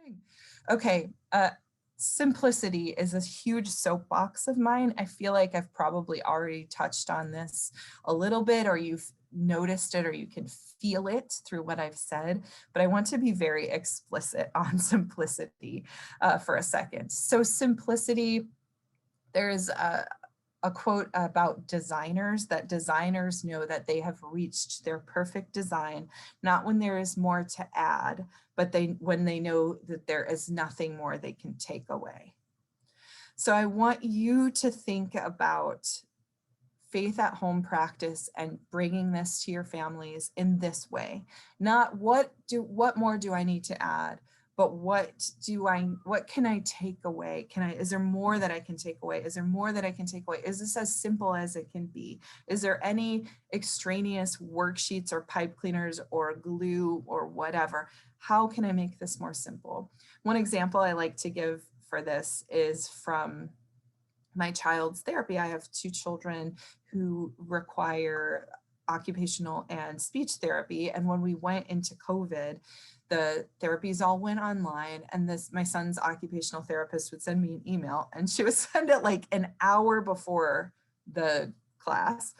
morning. Okay, simplicity is a huge soapbox of mine. I feel like I've probably already touched on this a little bit, or you've noticed it, or you can feel it through what I've said, but I want to be very explicit on simplicity for a second. So simplicity, there's a quote about designers, that designers know that they have reached their perfect design, not when there is more to add, but when they know that there is nothing more they can take away. So I want you to think about faith at home practice and bringing this to your families in this way. Not what more do I need to add, but what can I take away? Is there more that I can take away? Is there more that I can take away? Is this as simple as it can be? Is there any extraneous worksheets or pipe cleaners or glue or whatever? How can I make this more simple? One example I like to give for this is from my child's therapy. I have 2 children who require occupational and speech therapy. And when we went into COVID, the therapies all went online, and my son's occupational therapist would send me an email, and she would send it like an hour before the class.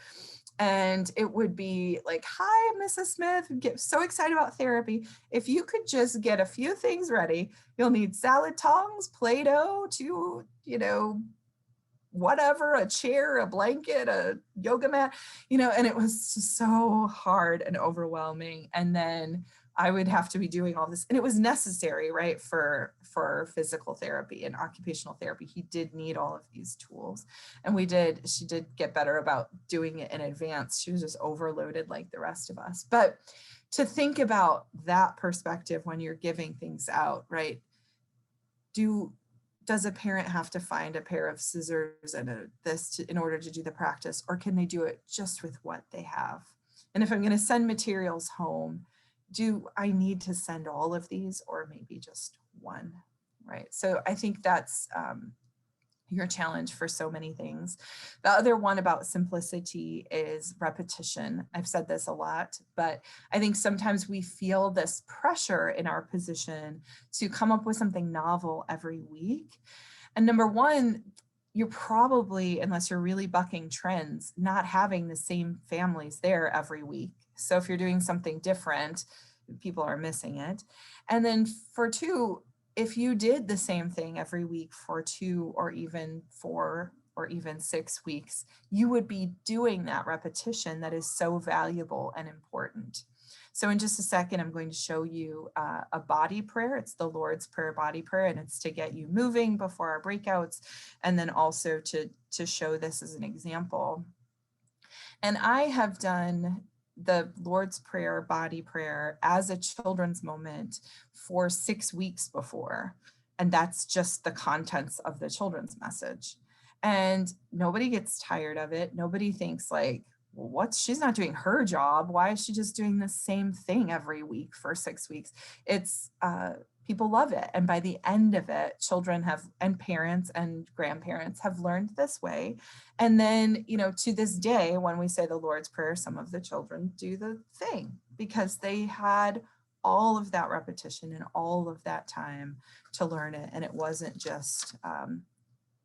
And it would be like, hi, Mrs. Smith, get so excited about therapy. If you could just get a few things ready, you'll need salad tongs, Play-Doh, whatever, a chair, a blanket, a yoga mat, and it was so hard and overwhelming. And then I would have to be doing all this, and it was necessary, right, for physical therapy and occupational therapy. He did need all of these tools, and she did get better about doing it in advance. She was just overloaded like the rest of us. But to think about that perspective when you're giving things out, right? Does a parent have to find a pair of scissors and in order to do the practice, or can they do it just with what they have? And if I'm going to send materials home, do I need to send all of these, or maybe just one, right? So I think that's your challenge for so many things. The other one about simplicity is repetition. I've said this a lot, but I think sometimes we feel this pressure in our position to come up with something novel every week. And number one, you're probably, unless you're really bucking trends, not having the same families there every week. So if you're doing something different, people are missing it. And then for 2, if you did the same thing every week for 2 or even 4 or even 6 weeks, you would be doing that repetition that is so valuable and important. So in just a second, I'm going to show you a body prayer. It's the Lord's Prayer body prayer, and it's to get you moving before our breakouts, and then also to show this as an example. And I have done the Lord's Prayer body prayer as a children's moment for 6 weeks before. And that's just the contents of the children's message. And nobody gets tired of it. Nobody thinks like, well, she's not doing her job. Why is she just doing the same thing every week for 6 weeks? It's people love it. And by the end of it, children and parents and grandparents have learned this way. And then, to this day, when we say the Lord's Prayer, some of the children do the thing because they had all of that repetition and all of that time to learn it. And it wasn't just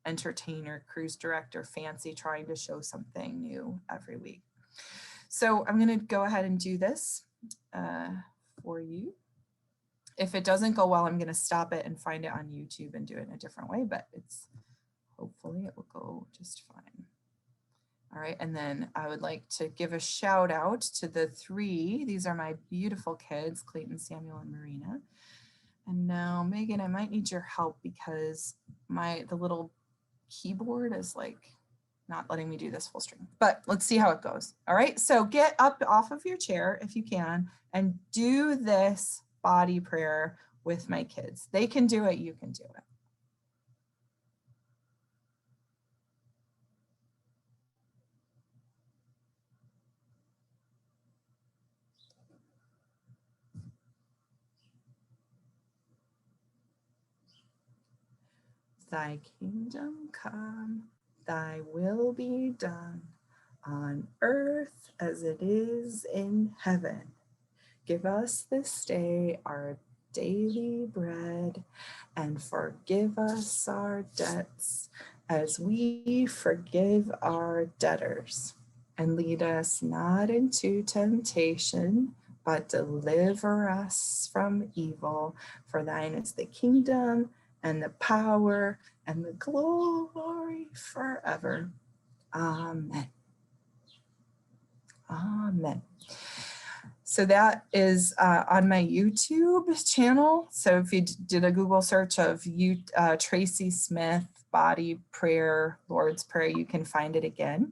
entertainer, cruise director, fancy trying to show something new every week. So I'm going to go ahead and do this for you. If it doesn't go well, I'm going to stop it and find it on YouTube and do it in a different way, but hopefully it will go just fine. All right, and then I would like to give a shout out to the 3. These are my beautiful kids, Clayton, Samuel, and Marina. And now, Megan, I might need your help because the little keyboard is like not letting me do this full string, but let's see how it goes. All right, so get up off of your chair if you can and do this body prayer with my kids. They can do it, you can do it. Thy kingdom come, thy will be done on earth as it is in heaven. Give us this day our daily bread, and forgive us our debts as we forgive our debtors. And lead us not into temptation, but deliver us from evil. For thine is the kingdom and the power and the glory forever. Amen. Amen. So that is on my YouTube channel. So if you did a Google search of Traci Smith, Body Prayer, Lord's Prayer, you can find it again.